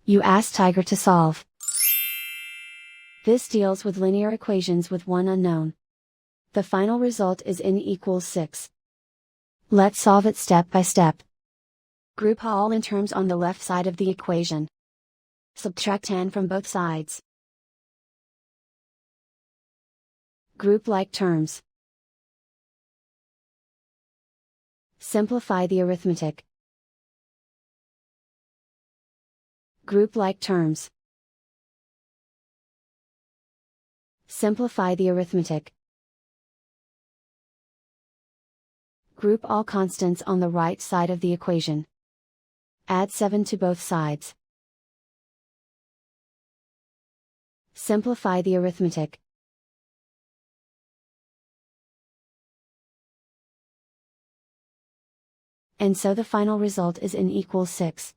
You ask Tiger to solve. This deals with linear equations with one unknown. The final result is n equals 6. Let's solve it step by step. Group all n terms on the left side of the equation. Subtract n from both sides. Group like terms. Simplify the arithmetic. Group like terms. Simplify the arithmetic. Group all constants on the right side of the equation. Add 7 to both sides. Simplify the arithmetic. And so the final result is n equals 6.